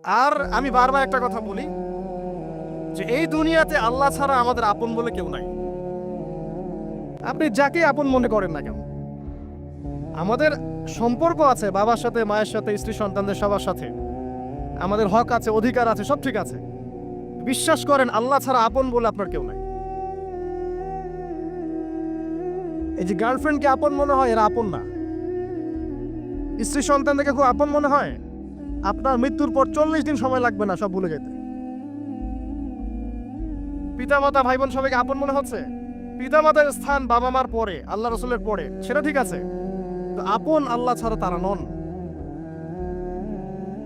আর আমি বারবার একটা কথা বলি যে এই দুনিয়াতে আল্লাহ ছাড়া আমাদের আপন বলে কেউ নাই। আপনি যাকে আপন মনে করেন না কেন, আমাদের সম্পর্ক আছে বাবার সাথে, মায়ের সাথে, স্ত্রী সন্তানদের সবার সাথে, আমাদের হক আছে, অধিকার আছে, সব ঠিক আছে। বিশ্বাস করেন আল্লাহ ছাড়া আপন বলে আপনার কেউ নাই। এই যে গার্লফ্রেন্ডকে আপন মনে হয়, এরা আপন না। স্ত্রী সন্তানদেরকে খুব আপন মনে হয়, আপনার মৃত্যুর পর 40 দিন সময় লাগবে না সব ভুলে যেতে। পিতামাতা, ভাই বোন সবাইকে আপন মনে হচ্ছে। পিতামাতার স্থান বাবা মার পরে, আল্লাহ রসুলের পরে, সেটা ঠিক আছে, তো আপন আল্লাহ ছাড়া তারা নন।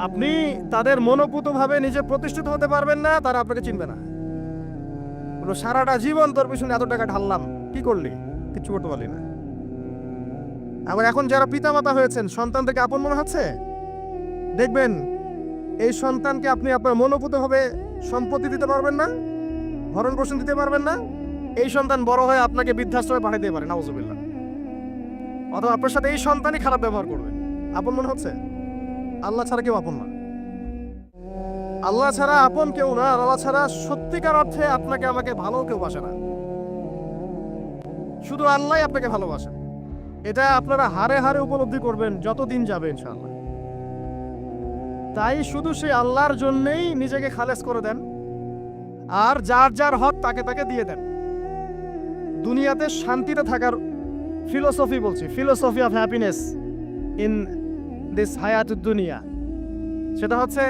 আপনি তাদের মনোপুতভাবে নিজে প্রতিষ্ঠিত হতে পারবেন না, তারা আপনাকে চিনবে না। সারাটা জীবন তোর পিছনে এত টাকা ঢাললাম, কি করলি? কিচ্ছু করতে পারলি না। আবার এখন যারা পিতামাতা হয়েছেন, সন্তানদেরকে আপন মনে হচ্ছে, দেখবেন এই সন্তানকে আপনি আপনার মনোপুতভাবে সম্পত্তি দিতে পারবেন না, ভরণ পোষণ দিতে পারবেন না। এই সন্তান বড় হয়ে আপনাকে বৃদ্ধাশ্রমে পাঠিয়ে দিতে পারে, নাউজুবিল্লাহ। অথবা আপনার সাথে এই সন্তানই খারাপ ব্যবহার করবে। আপন মনে হচ্ছে? আল্লাহ ছাড়া কেউ আপন না। আল্লাহ ছাড়া আপন কেউ না। আল্লাহ ছাড়া সত্যিকার অর্থে আপনাকে আমাকে ভালো কেউ বাসে না। শুধু আল্লাহই আপনাকে ভালোবাসে। এটা আপনারা হারে হারে উপলব্ধি করবেন যত দিন যাবে ইনশাআল্লাহ। তাই শুধু সেই আল্লাহর জন্যই নিজেকে খালেস করে দেন, আর যার যার হক তাকে তাকে দিয়ে দেন। দুনিয়াতে শান্তিতে থাকার ফিলোসফি বলছি, philosophy of happiness in this হায়াতুদ দুনিয়া, সেটা হচ্ছে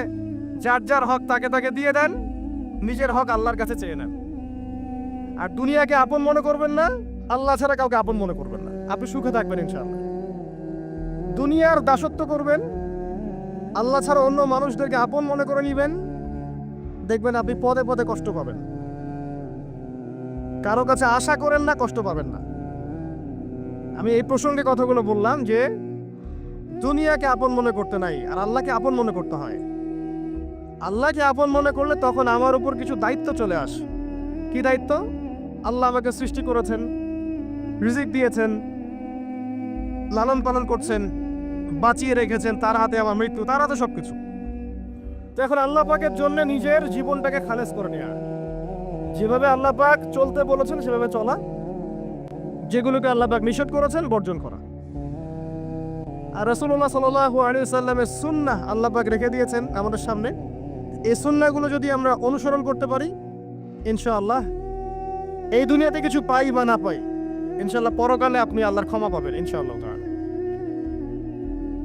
যার যার হক তাকে তাকে দিয়ে দেন, নিজের হক আল্লাহর কাছে চেয়ে নেন। আর দুনিয়াকে আপন মনে করবেন না, আল্লাহ ছাড়া কাউকে আপন মনে করবেন না। আপনি সুখে থাকবেন ইনশাআল্লাহ। দুনিয়ার দাসত্ব করবেন, আল্লাহ ছাড়া অন্য মানুষদেরকে আপন মনে করে নিবেন, দেখবেন আপনি পদে পদে কষ্ট পাবেন। কারো কাছে আশা করেন না, কষ্ট পাবেন না। আমি এই প্রসঙ্গে কথাগুলো বললাম যে দুনিয়াকে আপন মনে করতে নাই, আর আল্লাহকে আপন মনে করতে হয়। আল্লাহকে আপন মনে করলে তখন আমার উপর কিছু দায়িত্ব চলে আসে। কি দায়িত্ব? আল্লাহ আমাকে সৃষ্টি করেছেন, রিজিক দিয়েছেন, লালন পালন করছেন, বাঁচিয়ে রেখেছেন, তার হাতে আমার মৃত্যু, তার হাতে সবকিছু। তো এখন আল্লাহ পাকের জন্য নিজের জীবনটাকে খালেজ করে নেওয়া, যেভাবে আল্লাহ পাক চলতে বলেছেন সেভাবে চলা, যেগুলোকে আল্লাহ পাক নিষেধ করেছেন বর্জন করা। আর রাসূলুল্লাহ সাল্লাল্লাহু আলাইহি ওয়াসাল্লামের সুন্নাহ আল্লাহ পাক রেখে দিয়েছেন আমাদের সামনে। এই সুন্নাহগুলো যদি আমরা অনুসরণ করতে পারি, ইনশাআল্লাহ এই দুনিয়াতে কিছু পাই বা না পাই, ইনশাআল্লাহ পরকালে আপনি আল্লাহর ক্ষমা পাবেন ইনশাআল্লাহ তাআলা।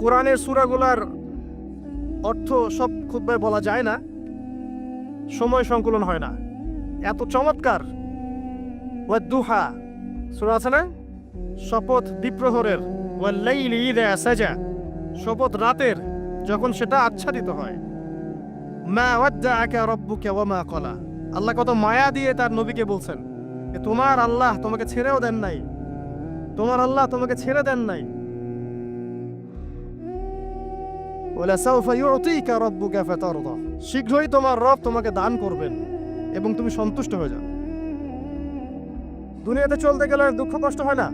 কোরআনের সূরাগুলোর অর্থ সব খুতবায় বলা যায় না, সময় সংকুলন হয় না। এত চমৎকার ওয়াদ-দুহা সূরা আছে না, শপথ দ্বীপ্রহরের, ওয়াল-লাইলি ইযা সাজা, শপথ রাতের যখন সেটা আচ্ছাদিত হয়। মা ওয়াদ্দাআকা রাব্বুকা ওয়া মা ক্বালা, আল্লাহ কত মায়া দিয়ে তার নবীকে বলছেন যে তোমার আল্লাহ তোমাকে ছেড়েও দেন নাই, তোমার আল্লাহ তোমাকে ছেড়ে দেন নাই। ওয়ালা সাউফা ইউতিকা রাব্বুকা ফাতারদা, শীঘ্রই তোমার রব তোমাকে দান করবেন এবং তুমি সন্তুষ্ট হয়ে যাও। দুনিয়াতে চলতে গেলে দুঃখ কষ্ট হয় না?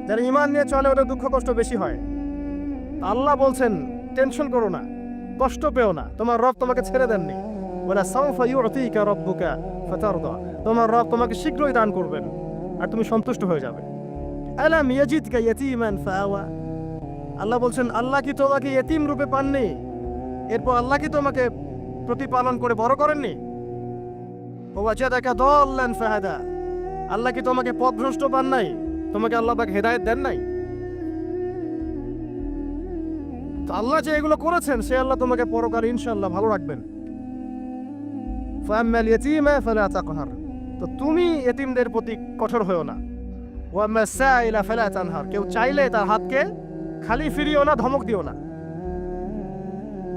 যারা ঈমান নিয়ে চলে ওদের দুঃখ কষ্ট বেশি হয়। আল্লাহ বলছেন টেনশন করো না, কষ্ট পেও না, তোমার রব তোমাকে ছেড়ে দেননি। ওয়ালা সাউফা ইউতিকা রাব্বুকা ফাতারদা, তোমার রব তোমাকে শীঘ্রই দান করবেন আর তুমি সন্তুষ্ট হয়ে যাবে। আলাম ইয়াজিদকা ইয়াতীমান ফাআওয়া, আল্লাহ বলছেন আল্লাহ কি তোমাকে ইতিম রূপে পাননি, এরপর আল্লাহ কি তোমাকে প্রতিপালন করে বড় করেননি? ওয়াজাদাকা দাল্লান ফাহাদা, আল্লাহ কি তোমাকে পথভ্রষ্ট পান নাই, তোমাকে আল্লাহ পাক হেদায়েত দেন নাই? তো আল্লাহ যে এগুলো করেছেন সে আল্লাহ তোমাকে পরকালে ইনশাআল্লাহ ভালো রাখবেন। ফাআম্মাল ইয়াতীমা ফালা তাকহার, তো তুমি এতিমদের প্রতি কঠোর হয়ো না। ওয়াম্মাস সাইলা ফালা তানহার, কেউ চাইলে তার হাতকে খালি ফিরিও না, ধমক দিও না।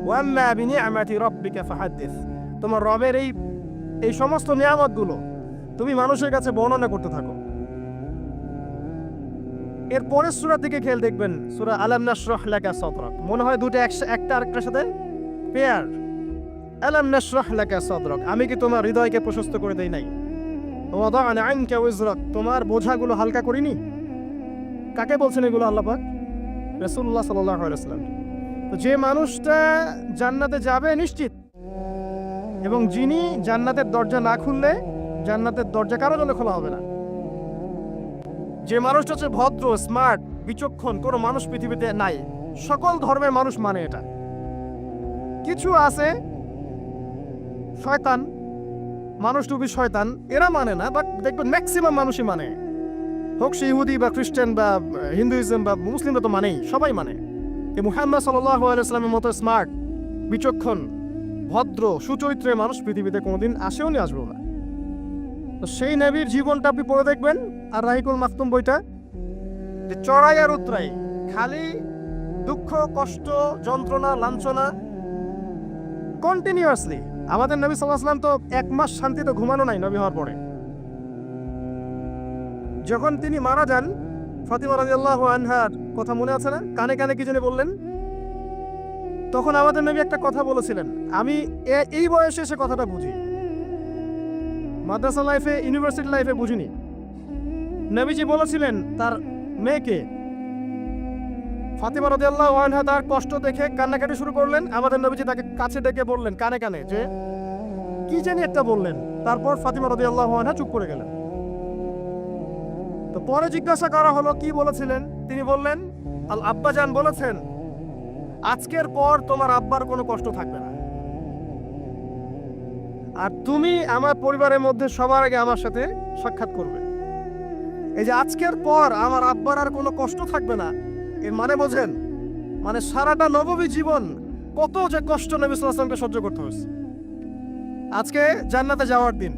ওয়াম্মা বিনিআমাতি রাব্বিকা ফাহাদ্দিস, তোমার রবের এই সমস্ত নিয়ামতগুলো তুমি মানুষের কাছে বর্ণনা করতে থাকো। এর পরের সূরা দিকে খেয়াল দেখবেন, সূরা আলাম নাশরাহ লাকা সাদরাক, মনে হয় দুটো একটা আরেকটার সাথে পেয়ার। আলাম নাশরাহ লাকা সাদরাক, আমি কি তোমার হৃদয়কে প্রশস্ত করে দেই নাই? ওয়াদা'না আনকা ওয়িজরাক, তোমার বোঝাগুলো হালকা করিনি? কাকে বলছেন এগুলো আল্লাহ পাক? রাসূলুল্লাহ সাল্লাল্লাহু আলাইহি ওয়াসাল্লাম। তো যে মানুষটা জান্নাতে যাবে নিশ্চিত, এবং যিনি জান্নাতের দরজা না খুললে জান্নাতের দরজা কারো জন্য খোলা হবে না। যে মানুষটা হচ্ছে ভদ্র, স্মার্ট, বিচক্ষণ, কোনো মানুষ পৃথিবীতে নাই। সকল ধর্মের মানুষ মানে এটা। কিছু আছে শয়তান, মানুষ টুপি শয়তান, এরা মানে না, বাট দেখবেন ম্যাক্সিমাম মানুষই মানে, হোক সে ইহুদি বা খ্রিস্টান বা হিন্দুইজম বা মুসলিমরা তো মানেই, সবাই মানে। এই মুহাম্মদ সাল্লাল্লাহু আলাইহি সাল্লামের মতো স্মার্ট, বিচক্ষণ, ভদ্র, সুচরিত্রের মানুষ পৃথিবীতে কোনোদিন আসেও নি, আসবেও না। তো সেই নবীর জীবনটা আপনি পড়ে দেখবেন, আর রাহিকুল মাকতুম বইটা, যে চড়াই আর উতরাই, খালি দুঃখ, কষ্ট, যন্ত্রণা, লাঞ্ছনা, কন্টিনিউয়াসলি। আমাদের নবী সাল্লাল্লাহু আলাইহি ওয়াসাল্লাম তো 1 মাস শান্তিতে ঘুমানো নাই নবী হওয়ার পরে। যখন তিনি মারা যান, ফাতিমা রাদিয়াল্লাহু আনহার কথা মনে আছে না? কানে কানে কি জানি বললেন। তখন আমাদের নবী একটা কথা বলেছিলেন, আমি এই বয়সে এসে কথাটা বুঝি, মাদ্রাসা লাইফে, ইউনিভার্সিটি লাইফে বুঝিনি। নবীজি বলেছিলেন তার মেয়েকে, ফাতিমা রাদিয়াল্লাহু আনহা তার কষ্ট দেখে কান্নাকাটি শুরু করলেন। আমাদের নবীজি তাকে কাছে ডেকে বললেন কানে কানে যে কি জানি একটা বললেন। তারপর ফাতিমা রাদিয়াল্লাহু আনহা চুপ করে গেলেন। তো পরে জিজ্ঞাসা করা হলো কি বলেছিলেন, তিনি বললেন আল আব্বাজান বলেছেন আজকের পর তোমার আব্বার কোনো কষ্ট থাকবে না, আর তুমি আমার পরিবারের মধ্যে সবার আগে আমার সাথে সাক্ষাৎ করবে। এই যে আজকের পর আমার আব্বার আর কোনো কষ্ট থাকবে না, এর মানে বোঝেন, মানে সারাটা নববী জীবন কত যে কষ্ট নবী সাল্লাল্লাহু আলাইহি ওয়াসাল্লামকে সহ্য করতে হয়েছে। আজকে জান্নাতে যাওয়ার দিন,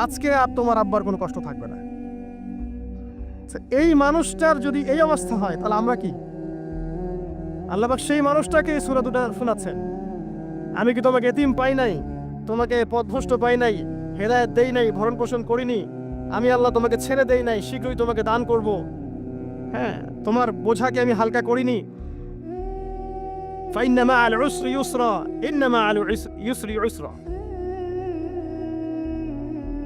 আজকে আর তোমার আব্বার কোনো কষ্ট থাকবে না। এই মানুষটার যদি এই অবস্থা হয়, তাহলে আমরা কি? আল্লাহ পাক সেই মানুষটাকে সূরা দুটো শোনাচ্ছেন, আমি কি তোমাকে এতিম পাই নাই, তোমাকে পথভ্রষ্ট পাই নাই, হেদায়েত দেই নাই, ভরণ পোষণ করিনি, আমি আল্লাহ তোমাকে ছেড়ে দেই নাই, শীঘ্রই তোমাকে দান করব, হ্যাঁ, তোমার বোঝাকে আমি হালকা করিনি। ফাইন্না মাআল উসরি ইউসরা, ইন্না মাআল ইউসরি ইউসরা,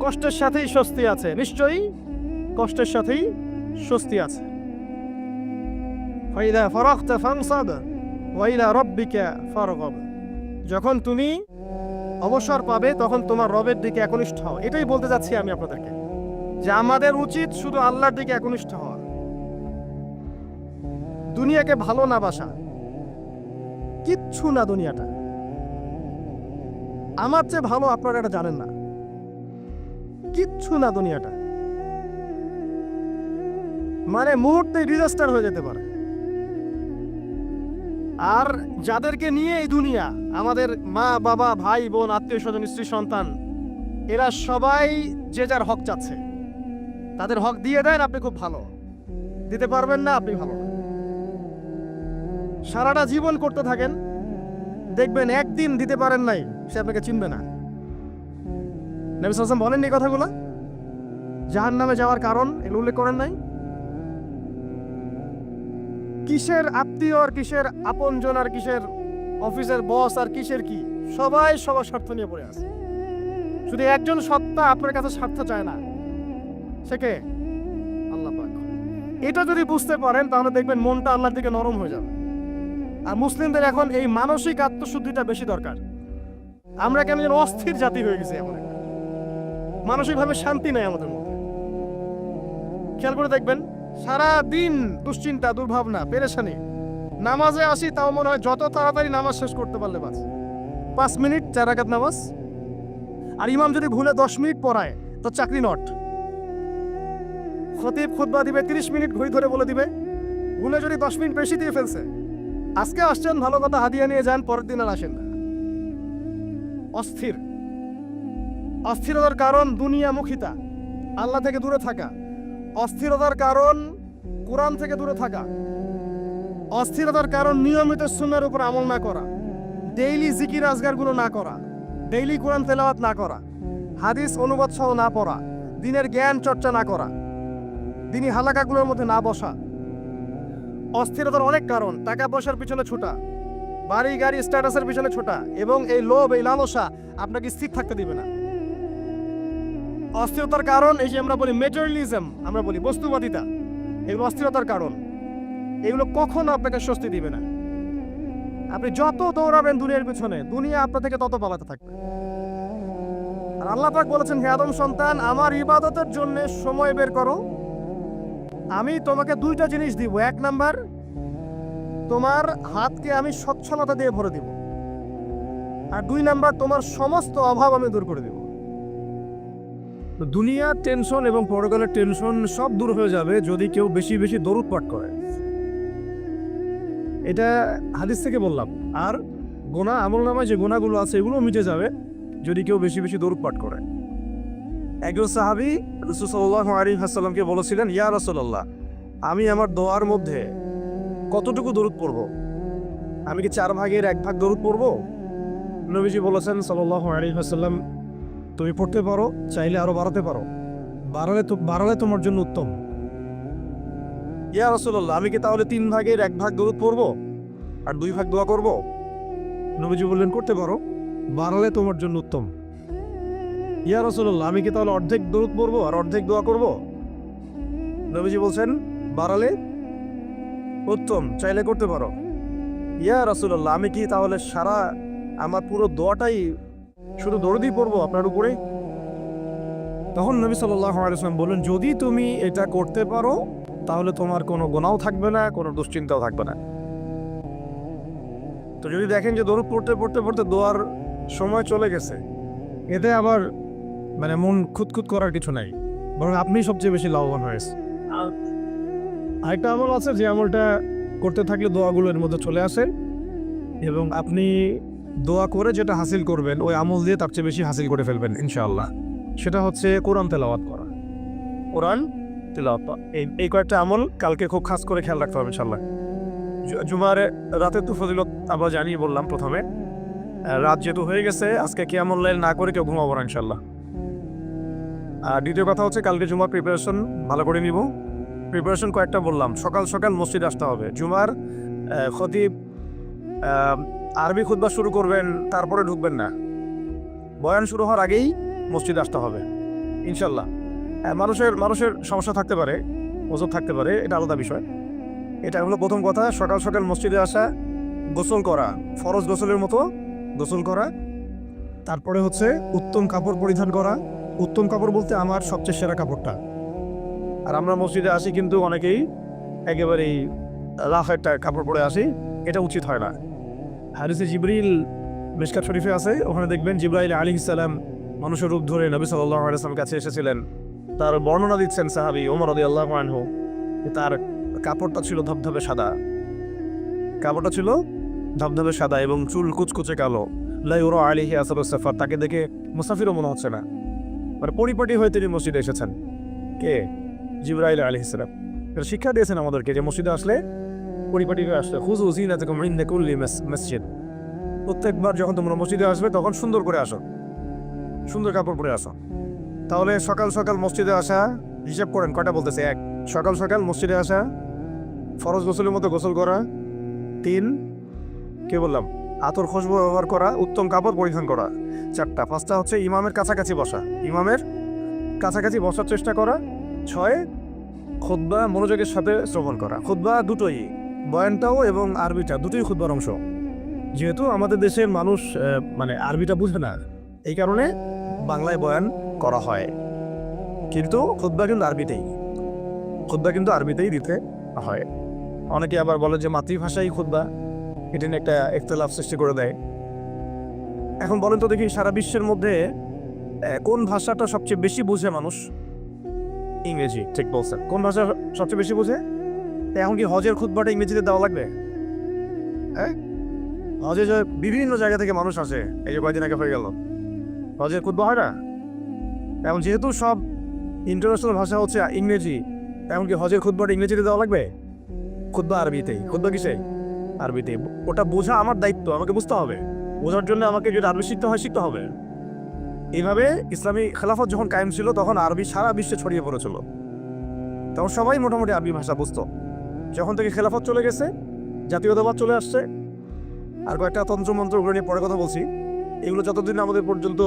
কষ্টের সাথেই স্বস্তি আছে, নিশ্চয়ই কষ্টের সাথেই স্বস্তি আছে। ফাইদা ফারাগতা ফানসাব ওয়া ইলা রাব্বিকা ফারগাব, যখন তুমি অবসর পাবে তখন তোমার রবের দিকে একনিষ্ঠ হও। এটাই বলতে যাচ্ছি আমি আপনাদেরকে, যে আমাদের উচিত শুধু আল্লাহর দিকে একনিষ্ঠ হওয়া, দুনিয়াকে ভালো না বাসা, কিচ্ছু না দুনিয়াটা। আমার চেয়ে ভালো আপনারা এটা জানেন না, কিচ্ছু না দুনিয়াটা, মানে মুহূর্তে ডিজাস্টার হয়ে যেতে পারে। আর যাদেরকে নিয়ে এই দুনিয়া, আমাদের মা বাবা, ভাই বোন, আত্মীয় স্বজন, স্ত্রী সন্তান, এরা সবাই যে যার হক চাচ্ছে, তাদের হক দিয়ে দেন, আপনি খুব ভালো, দিতে পারবেন না, আপনি ভালো না। সারাটা জীবন করতে থাকেন, দেখবেন একদিন দিতে পারেন নাই, সে আপনাকে চিনবে না। নবী সাল্লাল্লাহু আলাইহি ওয়াসাল্লাম বলেন এই কথাগুলো, জাহান্নামে যাওয়ার কারণ এগুলো উল্লেখ করেন নাই। কিসের আত্মীয় আর কিসের আপনজন আর কিসের অফিসের বস আর কিসের কি, সবাই সবার স্বার্থ নিয়ে পড়ে আছে। শুধু একজন সত্তা আপনার কাছে স্বার্থ চায় না, সে কে? আল্লাহ পাক। এটা যদি বুঝতে পারেন তাহলে দেখবেন মনটা আল্লাহর দিকে নরম হয়ে যাবে। আর মুসলিমদের এখন এই মানসিক আত্মশুদ্ধিটা বেশি দরকার। আমরা কেন যেন অস্থির জাতি হয়ে গেছি, এমন একটা মানসিকভাবে শান্তি নেই আমাদের মধ্যে। খেয়াল করে দেখবেন সারা দিন দুশ্চিন্তা, দুর্ভাবনা, পেরেশানি। নামাজে আসি তাও মনে হয় যত তাড়াতাড়ি নামাজ শেষ করতে পারলে বাস, 5 মিনিট 4 রাকাত নামাজ। আর ইমাম যদি ভুলে 10 মিনিট পড়ায় তো চাকরি নট। খতিব খুতবা দিবে 30 মিনিট ঘড়ি ধরে বলে দিবে, ভুলে যদি 10 মিনিট বেশি দিয়ে ফেলছে, আজকে আসছেন ভালো কথা, হাদিয়া নিয়ে যান, পরের দিন আর আসেন না। অস্থির। অস্থিরতার কারণ দুনিয়ামুখিতা, আল্লাহ থেকে দূরে থাকা। অস্থিরতার কারণ কোরআন থেকে দূরে থাকা। অস্থিরতার কারণ নিয়মিত সুন্নাহর উপর আমল না করা, ডেইলি জিকির আজগারগুলো না করা, ডেইলি কোরআন তেলাওয়াত না করা, হাদিস অনুবাদ সহ না পড়া, দিনের জ্ঞান চর্চা না করা, দিনী হালাকাগুলোর মধ্যে না বসা। অস্থিরতার অনেক কারণ, টাকা পয়সার পিছনে ছোটা, বাড়ি গাড়ি স্ট্যাটাসের পিছনে ছোটা, এবং এই লোভ, এই লালসা আপনাকে স্থির থাকতে দিবে না। অস্থিরতার কারণ এই যে আমরা বলি মেটেরিয়ালিজম, আমরা বলি বস্তুবাদিতা, এগুলো অস্থিরতার কারণ। এগুলো কখনো আপনাকে স্বস্তি দিবে না। আপনি যত দৌড়াবেন দুনিয়ার পিছনে, দুনিয়া আপনার থেকে তত পালাতে থাকবে। আর আল্লাহ পাক বলেছেন, হে আদম সন্তান, আমার ইবাদতের জন্য সময় বের করো, আমি তোমাকে দুইটা জিনিস দিব। এক নাম্বার, তোমার হাতকে আমি সচ্ছলতা দিয়ে ভরে দিব, আর দুই নাম্বার, তোমার সমস্ত অভাব আমি দূর করে দিব। দুনিয়ার টেনশন এবং পরকালের টেনশন সব দূর হয়ে যাবে যদি কেউ বেশি বেশি দরুদ পাঠ করে। এটা হাদিস থেকে বললাম। আর গোনা, আমলনামায় যে গোনাগুলো আছে এগুলো মিটে যাবে যদি কেউ বেশি বেশি দরুদ পাঠ করে। একজন সাহাবী রাসূল সাল্লাল্লাহু আলাইহি ওয়াসাল্লামকে বলেছিলেন, ইয়া রাসূলুল্লাহ, আমি আমার দোয়ার মধ্যে কতটুকু দরুদ পড়ব? আমি কি 1/4 দরুদ পড়ব? নবীজি বলেছেন সাল্লাল্লাহু আলাইহি ওয়াসাল্লাম, তুমি পড়তে পারো, চাইলে আরো বাড়াতে পারো, বাড়ালে তোমার জন্য উত্তম। ইয়া রাসূলুল্লাহ, আমি কি তাহলে 3/1 দরুদ পড়ব আর 2 ভাগ দোয়া করব? নবীজি বললেন, করতে পারো, বাড়ালে তোমার জন্য উত্তম। ইয়া রাসূলুল্লাহ, আমি কি তাহলে অর্ধেক দরুদ পড়ব আর অর্ধেক দোয়া করব? নবীজি বলছেন, বাড়ালে উত্তম, চাইলে করতে পারো। ইয়া রাসূলুল্লাহ, আমি কি তাহলে আমার পুরো দোয়াটাই শুধু দরুদই পড়ব আপনার উপরে? তখন নবী সাল্লাল্লাহু আলাইহি ওয়াসাল্লাম বললেন, যদি তুমি এটা করতে পারো তাহলে তোমার কোনো গুনাহও থাকবে না, কোনো দুশ্চিন্তাও থাকবে না। তো যদি দেখেন যে দরুদ পড়তে পড়তে পড়তে দোয়ার সময় চলে গেছে, এতে আবার মন খুঁতখুত করার কিছু নাই, বরং আপনি সবচেয়ে বেশি লাভবান হয়েছে। আরেকটা আমল আছে, যে আমলটা করতে থাকলে দোয়াগুলো এর মধ্যে চলে আসে এবং আপনি দোয়া করে যেটা হাসিল করবেন ওই আমল দিয়ে তার চেয়ে বেশি হাসিল করে ফেলবেন ইনশাআল্লাহ। সেটা হচ্ছে কোরআন তেলাওয়াত করা। কোরআন তেলাওয়াত, এই কয়েকটা আমল কালকে খুব খাস করে খেয়াল রাখতে হবে ইনশাআল্লাহ। জুমার রাতে তো ফজিলত আবার জানিয়ে বললাম প্রথমে, রাত যেহেতু হয়ে গেছে আজকে কিয়ামুল লাইল না করে কেউ ঘুমাবো না ইনশাআল্লাহ। আর দ্বিতীয় কথা হচ্ছে কালকে জুমার প্রিপারেশন ভালো করে নিব। প্রিপারেশন কয়েকটা বললাম, সকাল সকাল মসজিদে আসতে হবে। জুমার খতিব আরবি খুতবা শুরু করবেন, তারপরে ঢুকবেন না, বয়ান শুরু হওয়ার আগেই মসজিদে আসতে হবে ইনশাল্লাহ। মানুষের সমস্যা থাকতে পারে, ওজব থাকতে পারে, এটা আলাদা বিষয়। এটা হলো প্রথম কথা, সকাল সকাল মসজিদে আসা, গোসল করা, ফরজ গোসলের মতো গোসল করা, তারপরে হচ্ছে উত্তম কাপড় পরিধান করা। উত্তম কাপড় বলতে আমার সবচেয়ে সেরা কাপড়টা। আর আমরা মসজিদে আসি কিন্তু অনেকেই একেবারেই রাফ একটা কাপড় পরে আসি, এটা উচিত হয় না। হাদিসে জিবরিল মিশকাত শরীফে আছে, ওখানে দেখবেন জিবরাইল আলাইহিস সালাম মানুষের রূপ ধরে নবী সাল্লাল্লাহু আলাইহি ওয়াসাল্লামের কাছে এসেছিলেন। তার বর্ণনা দিচ্ছেন সাহাবী ওমর রাদিয়াল্লাহু আনহু, তার কাপড়টা ছিল ধবধবে সাদা, কাপড়টা ছিল ধবধবে সাদা এবং চুল কুচকুচে কালো। লা ইউরা আলাইহি আসারুস সাফার, তাকে দেখে মুসাফিরও মনে হচ্ছে না, পরিপাটি হয়ে তিনি মসজিদে এসেছেন। কে? জিবরাইল আলাইহিস সালাম। শিক্ষা দিয়েছেন আমাদেরকে যে মসজিদে আসলে পরিপাটি হয়ে আসলে খুযু যিনাতাকুম ইনদা কুল্লি মসজিদ, প্রত্যেকবার যখন তোমরা মসজিদে আসবে তখন সুন্দর করে আসো, সুন্দর কাপড় পরে আসো। তাহলে সকাল সকাল মসজিদে আসা, হিসাব করেন কয়টা বলতেছে। 1, সকাল সকাল মসজিদে আসা, ফরজ গোসলের মতো গোসল করা। 3, কে বললাম, আতর খুশবু ব্যবহার করা, উত্তম কাপড় পরিধান করা। 4টা। 5টা হচ্ছে ইমামের কাছাকাছি বসা, ইমামের কাছাকাছি বসার চেষ্টা করা। 6, খুতবা মনোযোগের সাথে শ্রবণ করা। খুতবা দুটোই, বয়ানটাও এবং আরবিটা দুটোই খুতবার অংশ। যেহেতু আমাদের দেশের মানুষ আরবিটা বুঝে না, এই কারণে বাংলায় বয়ান করা হয়, কিন্তু খুতবা কিন্তু আরবিতেই দিতে হয়। অনেকে আবার বলে যে মাতৃভাষাই খুতবা, এটা নিয়ে একটা ইখতিলাফ সৃষ্টি করে দেয়। এখন বলেন তো দেখি, সারা বিশ্বের মধ্যে কোন ভাষাটা সবচেয়ে বেশি বুঝে মানুষ? ইংরেজি। ঠিক বলছেন। কোন ভাষা সবচেয়ে বেশি বুঝে? এখন কি হজের খুতবাটা ইংরেজিতে দেওয়া লাগবে? হ্যাঁ, হজে যে বিভিন্ন জায়গা থেকে মানুষ আসে, এই যে কয়েকদিন আগে হয়ে গেল, হজের খুতবা হয় না? এখন যেহেতু সব ইন্টারন্যাশনাল ভাষা হচ্ছে ইংরেজি, এখন কি হজের খুতবাটা ইংরেজিতে দেওয়া লাগবে? খুতবা আরবিতেই। খুতবা কিসে? আরবিতে। ওটা বোঝা আমার দায়িত্ব, আমাকে বুঝতে হবে। বোঝার জন্য আমাকে যদি আরবি শিখতে হয়, শিখতে হবে। এইভাবে ইসলামী খেলাফত যখন কায়েম ছিল তখন আরবি সারা বিশ্বে ছড়িয়ে পড়েছিল, তখন সবাই মোটামুটি আরবি ভাষা বুঝতো। যখন থেকে খেলাফত চলে গেছে, জাতীয়তাবাদ চলে আসছে, আর কয়েকটা তন্ত্রমন্ত্র ওগুলো নিয়ে পরে কথা বলছি, এগুলো যতদিন আমাদের পর্যন্ত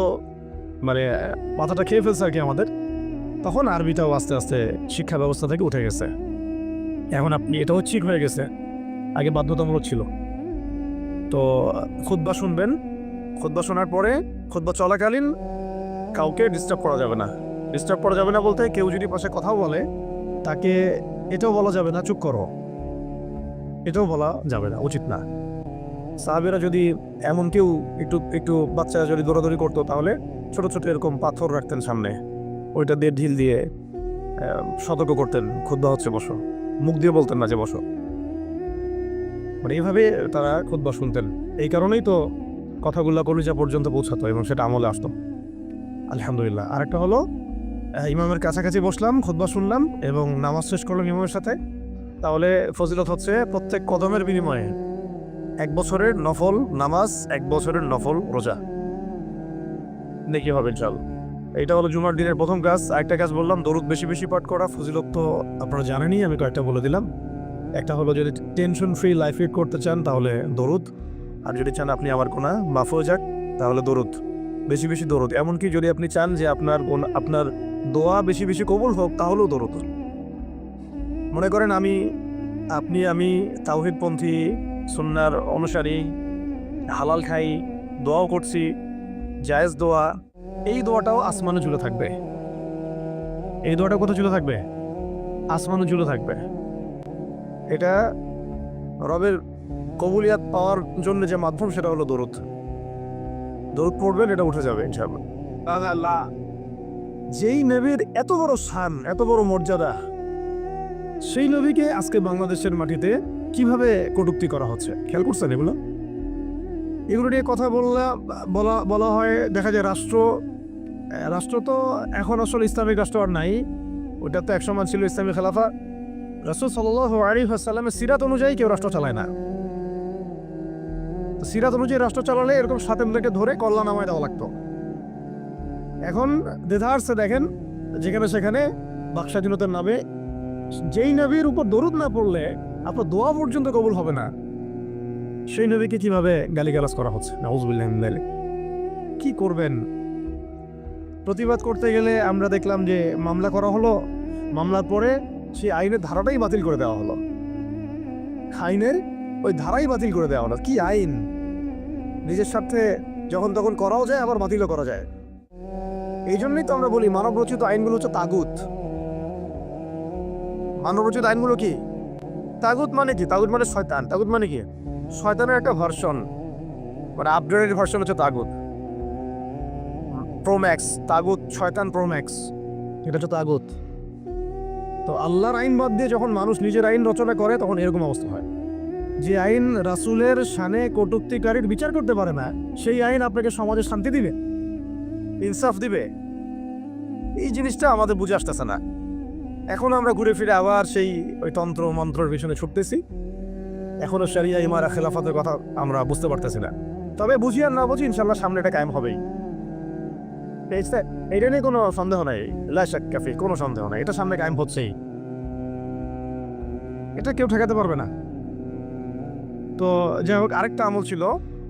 মাথাটা খেয়ে ফেলছে আর কি আমাদের, তখন আরবিটাও আস্তে আস্তে শিক্ষা ব্যবস্থা থেকে উঠে গেছে। এখন এটাও ঠিক হয়ে গেছে, আগে বাধ্যতামূলক ছিল। তো খুতবা শুনবেন, খুতবা শোনার পরে খুতবা চলাকালীন কাউকে ডিস্টার্ব করা যাবে না। ডিস্টার্ব করা যাবে না বলতে কেউ যদি পাশে কথাও বলে তাকে এটাও বলা যাবে না চুপ করো, এটাও বলা যাবে না, উচিত না। সাহাবেরা যদি এমন কেউ একটু একটু বাচ্চারা যদি দৌড়াদৌড়ি করতো তাহলে ছোট ছোট এরকম পাথর রাখতেন সামনে, ওইটা দিয়ে ঢিল দিয়ে সতর্ক করতেন খুতবা হচ্ছে বসো, মুখ দিয়ে বলতেন না যে বসো। মানে এইভাবে তারা খুতবা শুনতেন। এই কারণেই তো কথাগুলো কলিজা পর্যন্ত পৌঁছাতো এবং সেটা আমলে আসতো। আলহামদুলিল্লাহ। আরেকটা হলো ইমামের কাছাকাছি বসলাম, খুতবা শুনলাম এবং নামাজ শেষ করলাম ইমামের সাথে, তাহলে ফজিলত হচ্ছে প্রত্যেক কদমের বিনিময়ে 1 বছরের নফল নামাজ, 1 বছরের নফল রোজা নেকি হবে ইনশাআল্লাহ। এইটা হলো জুমার দিনের প্রথম কাজ। আরেকটা কাজ বললাম দরুদ বেশি বেশি পাঠ করা, ফজিলত তো আপনারা জানেনই, আমি কয়েকটা বলে দিলাম। একটা হলো যদি টেনশন ফ্রি লাইফ লিড করতে চান তাহলে দরুদ, আর যদি চান আপনি আমার গুনাহ মাফ হয়ে যাক তাহলে দরুদ, বেশি বেশি দরুদ। এমনকি যদি আপনি চান যে আপনার দোয়া বেশি বেশি কবুল হোক তাহলেও দরুদ। মনে করেন আমি তাওহীদপন্থী, সুন্নাহর অনুসারী, হালাল খাই, দোয়াও করছি, জায়েজ দোয়া, এই দোয়াটাও আসমানে ঝুলে থাকবে। এই দোয়াটা কোথায় ঝুলে থাকবে? আসমানে ঝুলে থাকবে। এটা রবের কবুলিয়াত পাওয়ার জন্য যে মাধ্যম সেটা হলো দরুদ। দরুদ পড়বেন, এটা উঠে যাবে ইনশাআল্লাহ। যেই নবীর এত বড় শান, এত বড় মর্যাদা, সেই নবীকে আজকে বাংলাদেশের মাটিতে কিভাবে কটূক্তি করা হচ্ছে খেয়াল করছেন? এগুলো নিয়ে কথা বলা হয়। দেখা যায় রাষ্ট্র তো এখন আসলে ইসলামিক রাষ্ট্র আর নাই, ওটা তো একসময় ছিল ইসলামী খেলাফা। রাসূল সাল্লাল্লাহু আলাইহি ওয়াসাল্লামের সিরাত অনুযায়ী কেউ রাষ্ট্র চালায় না। সিরাত অনুযায়ী রাষ্ট্র চালালে এরকম সাতেমদেরকে ধরে কল্লা নামায় দেওয়া লাগতো। এখন দেদারসে দেখেন যেখানে সেখানে বাকস্বাধীনতার নামে যেই নবীর উপর দরুদ না পড়লে আপনার দোয়া পর্যন্ত কবুল হবে না, সেই নবীকে কিভাবে গালিগালাজ করা হচ্ছে। নাউযুবিল্লাহি মিন যালিক। কি করবেন? প্রতিবাদ করতে গেলে আমরা দেখলাম যে মামলা করা হলো, মামলার পরে সেই আইনের ধারাটাই বাতিল করে দেওয়া হলো। আইনের ওই ধারাই বাতিল করে দেওয়া হলো। কি আইন! নিজের স্বার্থে যখন তখন করাও যায়, আবার বাতিলও করা যায়। এই জন্যই তো আমরা বলি মানব রচিত আইনগুলো হচ্ছে তাগুত। মানব রচিত আইনগুলো কি? তাগুত মানে কি? তাগুত মানে শয়তান। তাগুত মানে কি? শয়তানের একটা ভার্সন, মানে আপগ্রেডেড ভার্সন হচ্ছে তাগুত। প্রোম্যাক্স তাগুত, শয়তান প্রোম্যাক্স, এটা হচ্ছে তাগুত। তো আল্লাহর আইন বাদ দিয়ে যখন মানুষ নিজের আইন রচনা করে তখন এরকম অবস্থা হয়। যে আইন রাসূলের শানে কটূক্তিকারীর বিচার করতে পারে না, সেই আইন আপনাকে সমাজে শান্তি দিবে, ইনসাফ দিবে? এই জিনিসটা আমাদের বুঝে আসতেছে না। এখন আমরা ঘুরে ফিরে আবার সেই ওই তন্ত্র মন্ত্রের পিছনে ছুটতেছি। এখনো শরিয়া ইমারা খেলাফতের কথা আমরা বুঝতে পারতেছি না। তবে বুঝি আর না বুঝি ইনশাল্লাহ সামনে এটা কায়েম হবেই। এইটা নিয়ে কোনো সন্দেহ নাই, লা শাক্কা ফি, কোনো সন্দেহ নাই, এটা সামনে কায়েম হচ্ছেই, এটা কেউ ঠেকাতে পারবে না। তো যাই হোক, আরেকটা আমল ছিল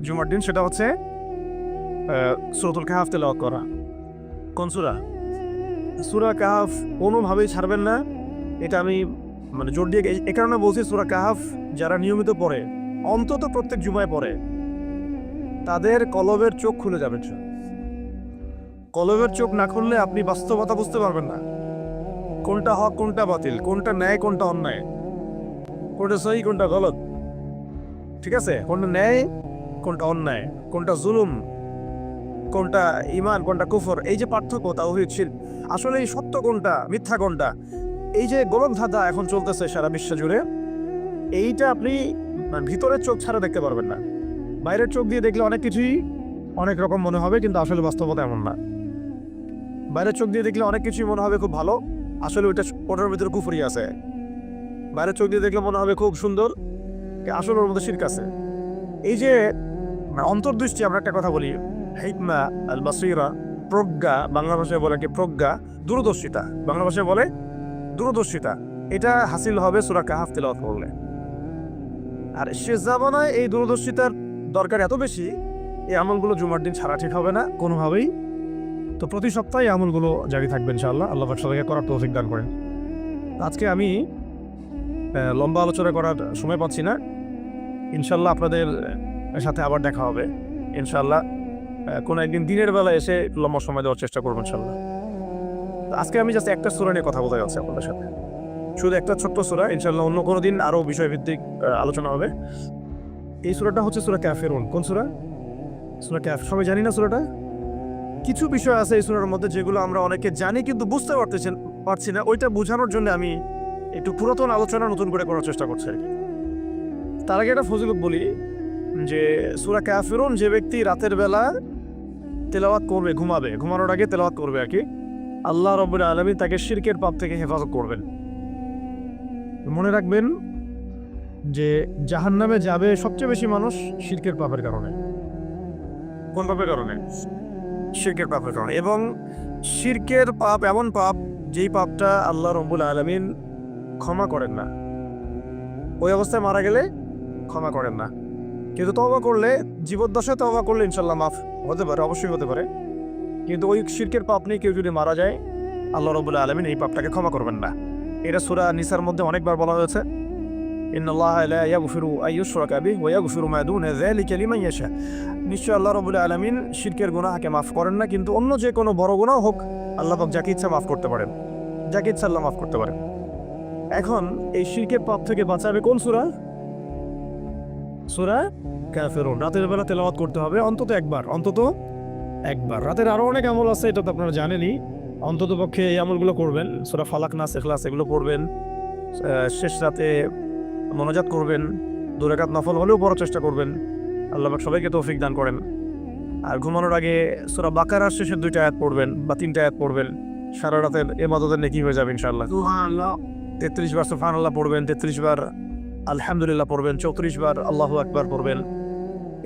জুমার দিন, সেটা হচ্ছে সূরাতুল কাহফ তেলাওয়াত করা। কোন সূরা? সূরা কাহফ কোনোভাবেই ছাড়বেন না। এটা আমি মানে জোর দিয়ে এই কারণে বলছি, সূরা কাহফ যারা নিয়মিত পড়ে, অন্তত প্রত্যেক জুমায় পড়ে, তাদের কলবের চোখ খুলে যাবে। কলবের চোখ না খুললে আপনি বাস্তবতা বুঝতে পারবেন না, কোনটা হক কোনটা বাতিল, কোনটা ন্যায় কোনটা অন্যায়, কোনটা সহি কোনটা গলত। ঠিক আছে? কোনটা ন্যায় কোনটা অন্যায়, কোনটা জুলুম কোনটা ঈমান কোনটা কুফর, এই যে পার্থক্য তাওহীদ শিরক, আসলে এই সত্য কোনটা মিথ্যা কোনটা, এই যে গোলক ধাঁধা এখন চলতেছে সারা বিশ্ব জুড়ে, এইটা আপনি ভিতরের চোখ ছাড়া দেখতে পারবেন না। বাইরের চোখ দিয়ে দেখলে অনেক কিছুই অনেক রকম মনে হবে, কিন্তু আসলে বাস্তবতা এমন না। বাইরের চোখ দিয়ে দেখলে অনেক কিছুই মনে হবে খুব ভালো, আসলে ওটার ভিতরে কুফরি আছে। বাইরের চোখ দিয়ে দেখলে মনে হবে খুব সুন্দর, আসলে ওর মধ্যে শিরক আছে। এই যে অন্তর্দৃষ্টি, আমরা একটা কথা বলি হিকমা আল বাসীরা, প্রজ্ঞা, বাংলা ভাষায় বলে কি প্রজ্ঞা, দূরদর্শিতা, বাংলা ভাষায় বলে দূরদর্শিতা, এটা হাসিল হবে সূরা কাহফ তেলাওয়াত করলে। আর শেষ জামানায় এই দূরদর্শিতার দরকার এত বেশি, এই আমলগুলো জুমার দিন ছাড়া ঠিক হবে না কোনোভাবেই। তো প্রতি সপ্তাহে আমলগুলো জারি থাকবে ইনশাআল্লাহ। আল্লাহ পাক সবাইকে করার তৌফিক দান করেন। আজকে আমি লম্বা আলোচনা করার সময় পাচ্ছি না। ইনশাআল্লাহ আপনাদের সাথে আবার দেখা হবে ইনশাআল্লাহ। কোনো একদিন দিনের বেলা এসে একটু লম্বা সময় দেওয়ার চেষ্টা করবো ইনশাআল্লাহ। তো আজকে আমি জাস্ট একটা সূরা নিয়ে কথা বলতে যাচ্ছি আপনাদের সাথে, শুধু একটা ছোট্ট সূরা। ইনশাআল্লাহ অন্য কোনো দিন আরও বিষয়ভিত্তিক আলোচনা হবে। এই সূরাটা হচ্ছে সূরা কাফিরুন। কোন সূরা? সূরা কাফ। সবাই জানি না সূরাটা? কিছু বিষয় আছে এই সূরার মধ্যে যেগুলো আমরা অনেকে জানি কিন্তু বুঝতে পারছি না। ওইটা বোঝানোর জন্য আমি একটু পুরাতন আলোচনা নতুন করে করার চেষ্টা করছি আর কি। তার আগে একটা ফজিলত বলি যে সূরা কাফিরুন যে ব্যক্তি রাতের বেলা তেলাওয়াত করবে, ঘুমানোর আগে তেলাওয়াত করবে আর কি, আল্লাহ রাব্বুল আলামিন তাকে শিরকের পাপ থেকে হেফাজত করবেন। মনে রাখবেন যে জাহান্নামে যাবে সবচেয়ে বেশি মানুষ শিরকের পাপের কারণে। কোন পাপের কারণে? শিরকের পাপের কারণে। এবং শিরকের পাপ এমন পাপ যেই পাপটা আল্লাহ রাব্বুল আলামিন ক্ষমা করেন না, ওই অবস্থায় মারা গেলে ক্ষমা করেন না। কিন্তু তওবা করলে, জীবদ্দশায় তওবা করলে ইনশাল্লাহ মাফ হতে পারে, অবশ্যই হতে পারে। কিন্তু ওই শিরকের পাপ নিয়ে কেউ যদি মারা যায়, আল্লাহ রাব্বুল আলামিন এই পাপটাকে ক্ষমা করবেন না। এটা সূরা নিসার মধ্যে অনেকবার বলা হয়েছে, ইন্নাল্লাহা লা ইয়াগফিরু আন ইউশরাকা বিহি ওয়া ইয়াগফিরু মা দুনা যালিকা লিমান ইয়াশা। নিশ্চয় আল্লাহ রাব্বুল আলামিন শিরকের গুনাহকে মাফ করেন না, কিন্তু অন্য যে কোনো বড় গুনাহ হোক আল্লাহ পাক যাকে ইচ্ছা মাফ করতে পারেন, যাকে ইচ্ছা আল্লাহ মাফ করতে পারেন। এখন এই শিরকের পাপ থেকে বাঁচাবে কোন সূরা? সূরা কাফিরুন। রাতের বেলা তেলাওয়াত করতে হবে অন্তত একবার। রাতের আরও অনেক আমল আছে, এটা তো আপনারা জানেনই। অন্তত পক্ষে এই আমলগুলো করবেন। সূরা ফালাক, নাস, ইখলাস এগুলো পড়বেন। শেষ রাতে মোনাজাত করবেন, 2 রাকাত নফল হলেও পড়ার চেষ্টা করবেন। আল্লাহ পাক সবাইকে তৌফিক দান করেন। আর ঘুমানোর আগে সূরা বাকারার শেষের 2টা আয়াত পড়বেন বা 3টা আয়াত পড়বেন। সারা রাতের ইবাদতের নেকি হয়ে যাবে ইনশাআল্লাহ। সুবহানাল্লাহ 33 বার সুবহানাল্লাহ পড়বেন, 33 বার আলহামদুলিল্লাহ পড়বেন, 34 বার আল্লাহু আকবার পড়বেন।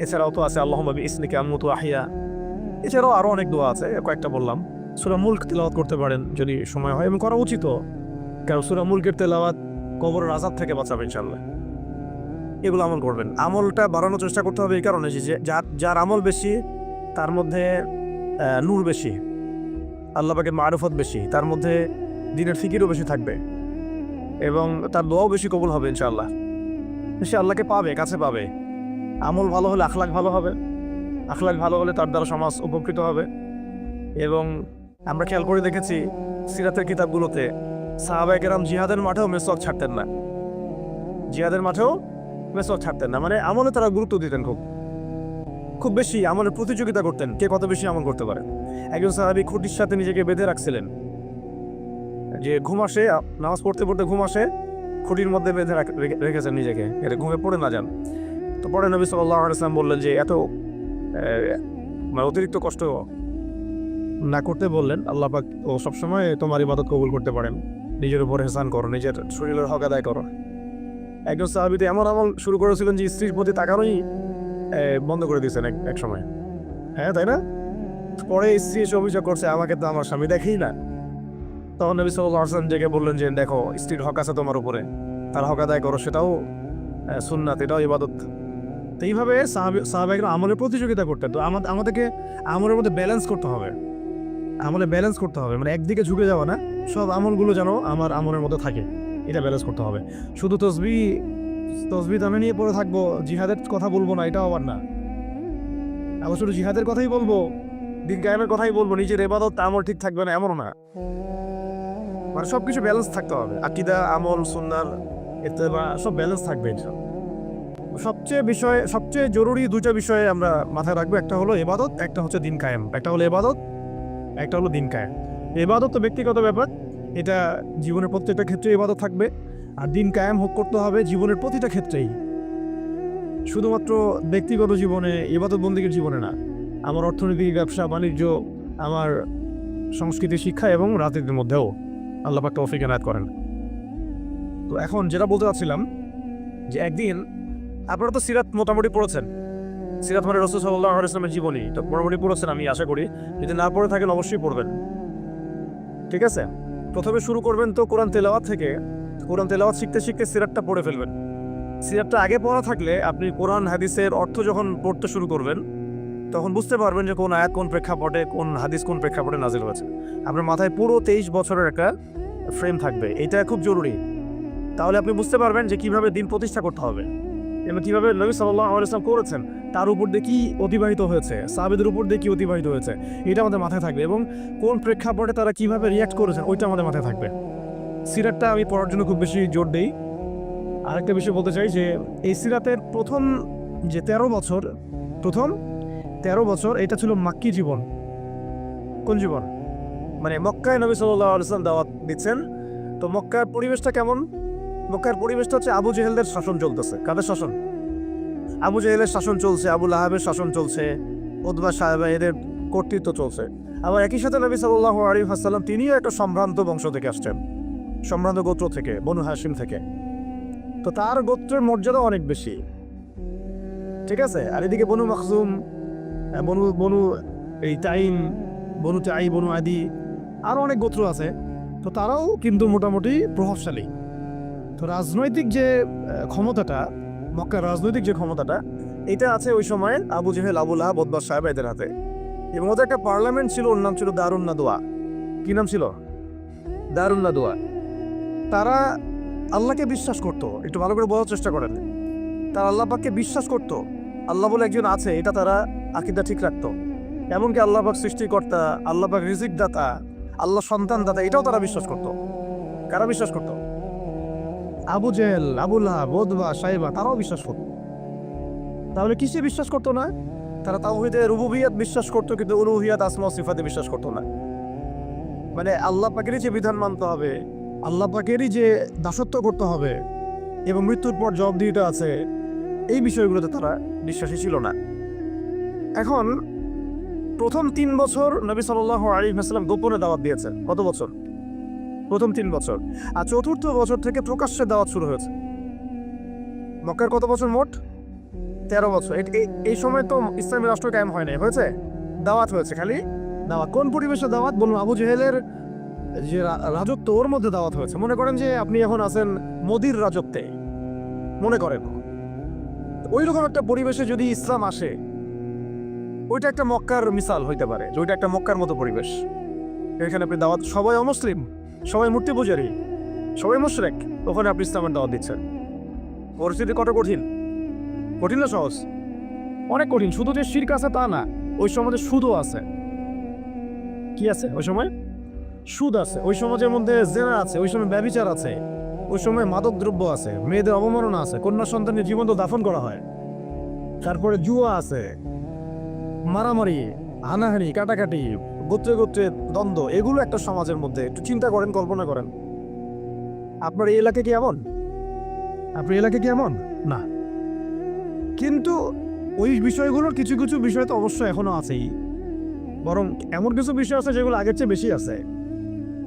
এছাড়াও তো আছে আল্লাহুম্মা বিইসমিকা আমুতু আহইয়া। এছাড়াও আরও অনেক দোয়া আছে, কয়েকটা বললাম। সূরা মুলক তেলাওয়াত করতে পারেন যদি সময় হয়, এবং করা উচিত, কারণ সূরা মুলকের তেলাওয়াত কবরের আযাব থেকে বাঁচাবে ইনশাআল্লাহ। এগুলো আমল করবেন। আমলটা বাড়ানোর চেষ্টা করতে হবে এই কারণে যে যার আমল বেশি তার মধ্যে নূর বেশি, আল্লাহ পাকের মারফত বেশি, তার মধ্যে দিনের ফিকিরও বেশি থাকবে এবং তার দোয়াও বেশি কবুল হবে ইনশাআল্লাহ। সে আল্লাহকে পাবে, কাছে পাবে। আমল ভালো হলে আখলাক ভালো হবে, আখলাক ভালো হলে তার দ্বারা সমাজ উপকৃত হবে। এবং আমরা খেয়াল করে দেখেছি সিরাতের কিতাবগুলোতে সাহাবায়ে কেরাম জিহাদের মাঠেও মেসওয়াক ছাড়তেন না, মানে আমলে তারা গুরুত্ব দিতেন, খুব বেশি আমলের প্রতিযোগিতা করতেন, কে কত বেশি আমল করতে পারে। একজন সাহাবী খুঁটির সাথে নিজেকে বেঁধে রাখছিলেন, যে ঘুম আসে, নামাজ পড়তে পড়তে ঘুম আসে, খুঁটির মধ্যে বেঁধে রেখেছেন নিজেকে, এটা ঘুমে পড়ে না যান। তো পরে নবী সাল্লাল্লাহু আলাইহি ওয়াসাল্লাম বললেন যে এত অতিরিক্ত কষ্ট না করতে বললেন। আল্লাহ পাক ও সবসময় তোমার ইবাদত কবুল করতে পারেন। নিজের উপর ইহসান করো, নিজের শরীরের হক আদায় করো। একজন সাহাবী তো এমন আমল শুরু করেছিলেন যে স্ত্রীর প্রতি তাকানোই বন্ধ করে দিয়েছেন এক সময়। হ্যাঁ, তাই না? পরে স্ত্রী এসে অভিযোগ করছে, আমাকে তো আমার স্বামী দেখেই না। তখন নবী সাল্লাল্লাহু আলাইহি ওয়াসাল্লাম জেগে বললেন যে দেখো, স্ত্রীর হক আছে তোমার উপরে, তার হক আদায় করো, সেটাও সুন্নাত, এটাও ইবাদত। তো এইভাবে সাহাবায়েরা আমলের প্রতিযোগিতা করতেন। তো আমাদেরকে আমলের মধ্যে ব্যালেন্স করতে হবে, মানে একদিকে ঝুঁকে যাওয়া না, সব আমলগুলো যেন আমার আমলের মধ্যে থাকে, এটা ব্যালেন্স করতে হবে। শুধু তসবিহ দামে নিয়ে পড়ে থাকবো, জিহাদের কথা বলবো না, এটাও আবার না। আবার শুধু জিহাদের কথাই বলবো, দিন কায়েমের কথাই বলবো, নিজের ইবাদত আমল ঠিক থাকবে না, এমনও না। মানে সবকিছু ব্যালেন্স থাকতে হবে, আকীদা, আমল, সুন্নাহ, ইত্তেবা সব ব্যালেন্স থাকবে ইনশাআল্লাহ। সবচেয়ে জরুরি 2টা বিষয়ে আমরা মাথায় রাখবো, একটা হলো ইবাদত, একটা হচ্ছে দিন কায়েম। একটা হলো ইবাদত, একটা হলো দিন কায়েম। ইবাদত তো ব্যক্তিগত ব্যাপার, এটা জীবনের প্রত্যেকটা ক্ষেত্রে ইবাদত থাকবে। আর দিন কায়েম করতে হবে জীবনের প্রতিটা ক্ষেত্রেই, শুধুমাত্র ব্যক্তিগত জীবনে, ইবাদত বন্দেগীর জীবনে না, আমার অর্থনীতি, ব্যবসা বাণিজ্য, আমার সংস্কৃতি, শিক্ষা এবং রাজনীতির মধ্যেও আল্লাহ পাক তৌফিক এনায়েত করেন। তো এখন যেটা বলতে চাচ্ছিলাম যে একদিন আপনারা তো সিরাত মোটামুটি পড়েছেন, সিরাত মানে রাসূল সাল্লাল্লাহু আলাইহি ওয়াসাল্লামের জীবনী, তো মোটামুটি পড়েছেন আমি আশা করি। যদি না পড়ে থাকেন অবশ্যই পড়বেন, ঠিক আছে? প্রথমে শুরু করবেন তো কোরআন তেলাওয়াত থেকে। কোরআন তেলাওয়াত শিখতে শিখতে সিরাতটা পড়ে ফেলবেন। সিরাতটা আগে পড়া থাকলে আপনি কোরআন হাদিসের অর্থ যখন পড়তে শুরু করবেন তখন বুঝতে পারবেন যে কোন আয়াত কোন প্রেক্ষাপটে, কোন হাদিস কোন প্রেক্ষাপটে নাজিল হয়েছে। আপনার মাথায় পুরো 23 বছরের একটা ফ্রেম থাকবে, এটা খুব জরুরি। তাহলে আপনি বুঝতে পারবেন যে কিভাবে দিন প্রতিষ্ঠা করতে হবে এবং কিভাবে নবী সাল্লাল্লাহু আলাইহি ওয়াসাল্লাম করেছেন, তার উপর দিয়ে কি অতিবাহিত হয়েছে, সাহাবেদের উপর দিয়ে কি অতিবাহিত হয়েছে, এটা আমাদের মাথায় থাকবে, এবং কোন প্রেক্ষাপটে তারা কিভাবে রিয়াক্ট করেছেন ওইটা আমাদের মাথায় থাকবে। সিরাতটা আমি পড়ার জন্য খুব বেশি জোর দিই। আরেকটা বিষয় বলতে চাই যে এই সিরাতের প্রথম যে 13 বছর এটা ছিল মাক্কি জীবন। কোন জীবন? মানে মক্কায় নবী সাল্লাল্লাহু আলাইহি ওয়াসাল্লাম দাওয়াত দিচ্ছেন। তো মক্কার পরিবেশটা কেমন? মক্কার পরিবেশটা হচ্ছে আবু জেহেলদের শাসন চলতেছে। কাদের শাসন? আবু জেহেলের শাসন চলছে, আবু লাহাবের শাসন চলছে, উতবা সাহেবা এদের কর্তৃত্ব চলছে। আবার একই সাথে নবী সাল্লাল্লাহু আলাইহি ওয়াসাল্লাম তিনিও একটা সম্ভ্রান্ত বংশ থেকে আসছেন, সম্ভ্রান্ত গোত্র থেকে, বনু হাশিম থেকে। তো তার গোত্রের মর্যাদা অনেক বেশি, ঠিক আছে। আর এদিকে বনু মাখজুম, বনু এই তাইম, বনু তাই, বনু আদি, আরও অনেক গোত্র আছে। তো তারাও কিন্তু মোটামুটি প্রভাবশালী। তো রাজনৈতিক যে ক্ষমতাটা, মক্কার রাজনৈতিক যে ক্ষমতাটা, এটা আছে ওই সময় আবু জেহেল, আবু লাহাব, উতবা সাহেবা এদের হাতে। এবং ওদের একটা পার্লামেন্ট ছিল, ওর নাম ছিল দারুন নাদওয়া। কি নাম ছিল? দারুন নাদওয়া। তারা আল্লাহকে বিশ্বাস করতো, একটু ভালো করে বোঝার চেষ্টা করেন। তারা আল্লাহ পাককে বিশ্বাস করতো, আল্লাহ বলে একজন আছে, এটা তারা আকীদা ঠিক রাখতো। এমনকি আল্লাহ পাক সৃষ্টিকর্তা, আল্লাহ পাক রিজিক দাতা, আল্লাহ সন্তান দাতা, এটাও তারা বিশ্বাস করতো। কারা বিশ্বাস করতো? আবু জেহেল, আবু লাহাব, উতবা সাহেবা, তারাও বিশ্বাস করতো। তাহলে কিসে বিশ্বাস করতো না? তারা তাওহীদে রুবুবিয়্যাত বিশ্বাস করতো, কিন্তু উলুহিয়াত, আসমা ও সিফাতে বিশ্বাস করতো না। মানে আল্লাহ পাকেরই যে বিধান মানতে হবে, আল্লাহ পাকেরই যে দাসত্ব করতে হবে, এবং মৃত্যুর পর জবাবদিহিতা আছে, এই বিষয়গুলোতে তারা বিশ্বাসী ছিল না। এখন প্রথম 3 বছর নবী সাল্লাল্লাহু আলাইহি ওয়াসাল্লাম গোপনে দাওয়াত দিয়েছেন। কত বছর? প্রথম 3 বছর। আর চতুর্থ বছর থেকে প্রকাশ্যে দাওয়াত শুরু হয়েছে। মক্কার কত বছর মোট? 13 বছর। এই সময় তো ইসলামী রাষ্ট্র কায়েম হয় নাই, হয়েছে? দাওয়াত হয়েছে, খালি দাওয়াত। কোন পরিবেশে দাওয়াত? বলুন। আবু জেহেলের যে রাজত্ব, ওর মধ্যে দাওয়াত হয়েছে। মনে করেন যে আপনি এখন আছেন মোদির রাজত্বে, মনে করেন ওই রকম একটা পরিবেশে যদি ইসলাম আসে, ওইটা একটা মক্কার মিসাল হইতে পারে, যে ওইটা একটা মক্কার মতো পরিবেশ। এখানে আপনি দাওয়াত, সবাই অমুসলিম, সবাই মূর্তি পূজারী, সবাই মুশরিক, ওখানে আপনি ইসলামের দাওয়াত দিচ্ছেন। পরিস্থিতি কত কঠিন! কঠিন না সহজ? অনেক কঠিন। শুধু যে শিরক আছে তা না, ওই সমাজে সুদও আছে। কি আছে ওই সময়? সুদ আছে। ওই সমাজের মধ্যে জেনা আছে, ওই সময় ব্যভিচার আছে, ওই সময় মাদক দ্রব্য আছে, মেয়েদের অবমাননা আছে, কন্যা সন্তানের জীবন্ত দাফন করা হয়, তারপরে জুয়া আছে, মারামারি, হানাহানি, কাটাকাটি, গোত্রে গোত্রে দ্বন্দ্ব, এগুলো একটা সমাজের মধ্যে। একটু চিন্তা করেন, কল্পনা করেন। আপনার এই এলাকা কি এমন? আপনার এলাকা কি এমন? না। কিন্তু ওই বিষয়গুলোর কিছু কিছু বিষয় তো অবশ্যই এখনো আছেই, বরং এমন কিছু বিষয় আছে যেগুলো আগের চেয়ে বেশি আছে।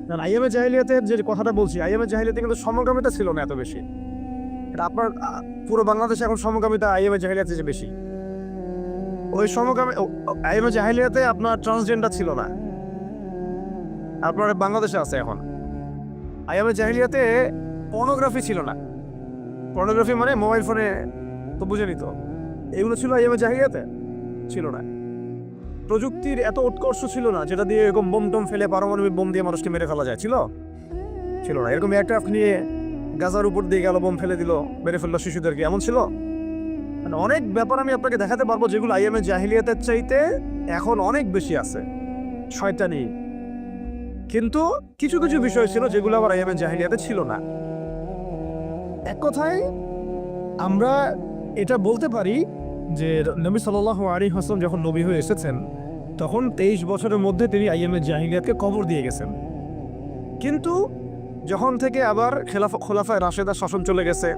কারণ আইয়ামে জাহিলিয়াতের যে কথাটা বলছি, আইয়ামে জাহিলিয়াতে কিন্তু সমকামিতা ছিল না এত বেশি। এটা আপনার পুরো বাংলাদেশে এখন সমকামিতা আইয়ামে জাহিলিয়াতে যে বেশি। ওই আইয়ামে জাহিলিয়াতে আপনার ট্রান্সজেন্ডার ছিল না, আপনার বাংলাদেশে আছে এখন। আইয়ামে জাহিলিয়াতে পর্নোগ্রাফি ছিল না। পর্নোগ্রাফি মানে মোবাইল ফোনে, তো বুঝে নিত, এগুলো ছিল আইয়ামে জাহিলিয়াতে ছিল না। প্রযুক্তির এত উৎকর্ষ ছিল না যেটা দিয়ে এরকম বোম টোম ফেলে, পারমাণবিক বোম দিয়ে মানুষকে মেরে ফেলা যায়, ছিল না। এরকম এয়ারক্রাফট নিয়ে গাজার উপর দিয়ে গেল, বোম ফেলে দিল, মেরে ফেললো শিশুদেরকে, এমন ছিল। মানে অনেক ব্যাপার আমি আপনাকে দেখাতে পারবো যেগুলো আইয়ামে জাহিলিয়াতের চাইতে এখন অনেক বেশি আছে, শয়তানি। কিন্তু কিছু কিছু বিষয় ছিল যেগুলো আবার আইয়ামে জাহিলিয়াতে ছিল না। এক কথায় আমরা এটা বলতে পারি যে নবী সাল্লাল্লাহু আলাইহি ওয়াসাল্লাম যখন নবী হয়ে এসেছেন, তখন 23 বছরের মধ্যে তিনি আইয়ামে জাহিলিয়াতকে কবর দিয়ে গেছেন। কিন্তু যখন থেকে আবার খোলাফায়ে রাশেদা শাসন চলে গেছে,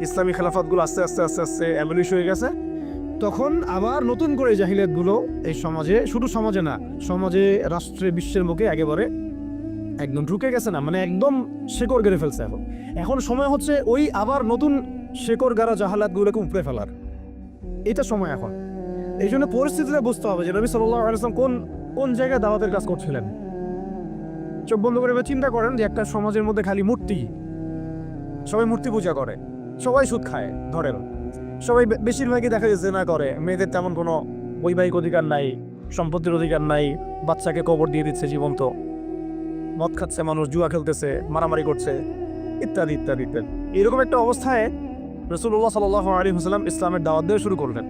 ইসলামী খেলাফতগুলো আস্তে আস্তে আস্তে আস্তে অ্যাবলিশ হয়ে গেছে, তখন আবার নতুন করে জাহিলিয়াতগুলো এই সমাজে, শুধু সমাজে না, সমাজে, রাষ্ট্রে, বিশ্বের মুখে একেবারে একদম ঢুকে গেছে না, মানে একদম শেকড় গেড়ে ফেলছে। এখন সময় হচ্ছে ওই আবার নতুন শেকড় গাড়া জাহালাতগুলোকে উপড়ে ফেলার, এটা সময় এখন। এই জন্য পরিস্থিতিটা বুঝতে হবে যে নবী সাল্লাল্লাহু আলাইহি ওয়াসাল্লাম কোন জায়গায় দাওয়াতের কাজ করছিলেন। চোখ বন্ধ করে চিন্তা করেন যে একটা সমাজের মধ্যে খালি মূর্তি, সবাই মূর্তি পূজা করে, সবাই সুদ খায়, ধরেন সবাই, বেশিরভাগই দেখা যাচ্ছে না করে, মেয়েদের তেমন কোনো বৈবাহিক অধিকার নাই, সম্পত্তির অধিকার নাই, বাচ্চাকে কবর দিয়ে দিচ্ছে জীবন্ত, মদ খাচ্ছে মানুষ, জুয়া খেলতেছে, মারামারি করছে, ইত্যাদি ইত্যাদি ইত্যাদি। এরকম একটা অবস্থায় রাসূলুল্লাহ সাল্লাল্লাহু আলাইহি ওয়াসাল্লাম ইসলামের দাওয়াত দেওয়া শুরু করলেন।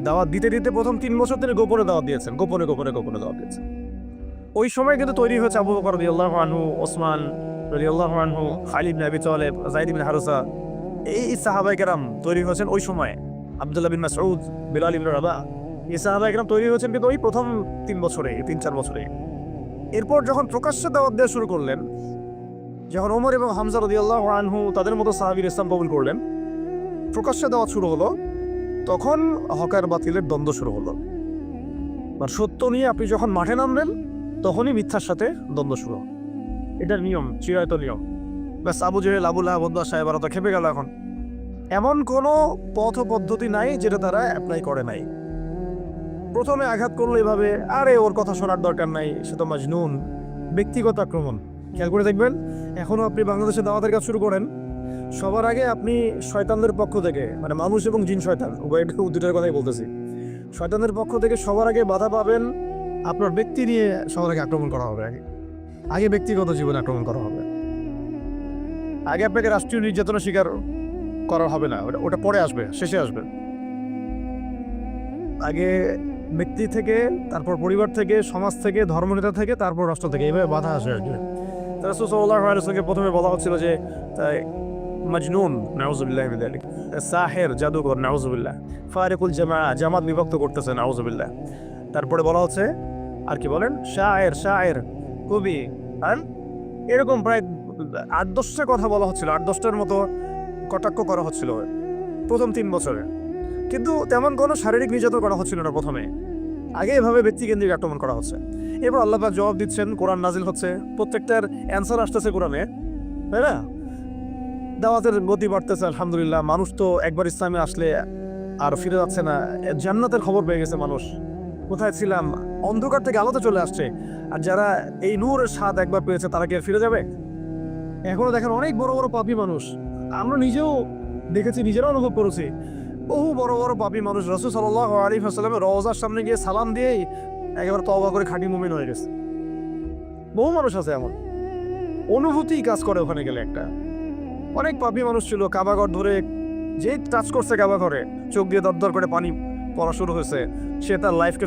দাওয়াত দিতে দিতে প্রথম 3 বছর তিনি গোপনে দাওয়াত দিয়েছেন, গোপনে দাওয়াত দিয়েছেন। ওই সময় কিন্তু তৈরি হয়েছে আবু বকর রাদিয়াল্লাহু আনহু, ওসমান রাদিয়াল্লাহু আনহু, আলী ইবনে আবি তালেব, যায়েদ ইবনে হারুসা, এই সাহাবায়ে কেরাম তৈরি হয়েছেন ওই সময়। আব্দুল্লাহ বিন মাসউদ, বিলাল ইবনে রাবাহ, এই সাহাবায়ে কেরাম তৈরি হয়েছেন কিন্তু ওই প্রথম 3 বছরে, 3-4 বছরে। এরপর যখন প্রকাশ্যে দাওয়াত দেওয়া শুরু করলেন, যখন ওমর এবং হামজা রাদিয়াল্লাহু আনহু তাদের মতো সাহাবীর ইসলাম কবুল করলেন, প্রকাশ্যে দাওয়াত শুরু হলো, তখন হক আর বাতিলের দ্বন্দ্ব শুরু হলো। আর সত্য নিয়ে আপনি যখন মাঠে নামলেন, তখনই মিথ্যার সাথে দ্বন্দ্ব শুরু। এটা নিয়ম, চিরায়ত নিয়ম। ব্যাস আবু জেহেল, আবু লাহাব, উতবা, সাহেবারা তো খেপে গেল। এখন এমন কোনো পথ পদ্ধতি নাই যেটা তারা অ্যাপ্লাই করে নাই। প্রথমে আঘাত করলো এভাবে, আরে ওর কথা শোনার দরকার নাই, সে তো মাজনুন, ব্যক্তিগত আক্রমণ। খেয়াল করে দেখবেন, এখনও আপনি বাংলাদেশে দাওয়াতের কাজ শুরু করেন, সবার আগে আপনি শয়তানদের পক্ষ থেকে, মানে মানুষ এবং জিন শয়তান উভয়, দুটার কথাই বলতেছি, শয়তানদের পক্ষ থেকে সবার আগে বাধা পাবেন আপনার ব্যক্তি নিয়ে। সবার আগে আক্রমণ করা হবে, আগে ব্যক্তিগত জীবনে আক্রমণ করা হবে। আগে আপনাকে রাষ্ট্রীয় নির্যাতনের শিকার করা হবে না, ওটা পরে আসবে, শেষে আসবে। আগে ব্যক্তি থেকে, তারপর পরিবার থেকে, সমাজ থেকে, ধর্মনেতা থেকে, তারপর রাষ্ট্র থেকে, এইভাবে বাধা আসে আর কি। রাসূল সাল্লাল্লাহু আলাইহি ওয়াসাল্লামকে প্রথমে বলা হচ্ছিল যে মাজনুন, নাউযুবিল্লাহি মিন যালিক, সাহির, জাদুকর, নাউযুবিল্লাহ, ফারিকুল জামাত বিভক্ত করতেছে, নাউযুবিল্লাহ। তারপরে বলা হচ্ছে আর কি বলেন, শায়ের, কবি, আর এরকম প্রায় 8-10টা কথা বলা হচ্ছিল, 8-10টার মতো কটাক্ষ করা হচ্ছিল প্রথম 3 বছরে। কিন্তু তেমন কোনো শারীরিক নির্যাতন করা হচ্ছিল না প্রথমে, আগে এভাবে ব্যক্তিকেন্দ্রিক আক্রমণ করা হচ্ছে। এরপর আল্লাহ পাক জবাব দিচ্ছেন, কোরআন নাজিল হচ্ছে, প্রত্যেকটার অ্যান্সার আসতেছে কোরআনে, তাই না? দাওয়াতের গতি বাড়তেছে, আলহামদুলিল্লাহ। মানুষ তো একবার ইসলামে আসলে আর ফিরে যাচ্ছে না, জান্নাতের খবর পেয়ে গেছে মানুষ। কোথায় ছিলাম, অন্ধকার থেকে আলোতে চলে আসছে। আর যারা এই নূরের স্বাদ একবার পেয়েছে, তারা কি আর ফিরে যাবে? এখনো দেখেন অনেক বড় বড় পাপী মানুষ, আমরা নিজেও দেখেছি, নিজেরাও অনুভব করেছি, বহু বড় বড় পাপী মানুষ রাসূল সাল্লাল্লাহু আলাইহি ওয়াসাল্লামের রওজার সামনে গিয়ে সালাম দিয়েই একেবারে তওবা করে খাঁটি মুমিন হয়ে গেছে। বহু মানুষ আছে এমন, অনুভূতি কাজ করে ওখানে গেলে একটা। অনেক পাপী মানুষ ছিল, কাবাঘর ধরে যেই টাচ করছে কাবাঘরে, চোখ দিয়ে দরদর করে পানি পড়া শুরু হয়েছে, সে তার লাইফকে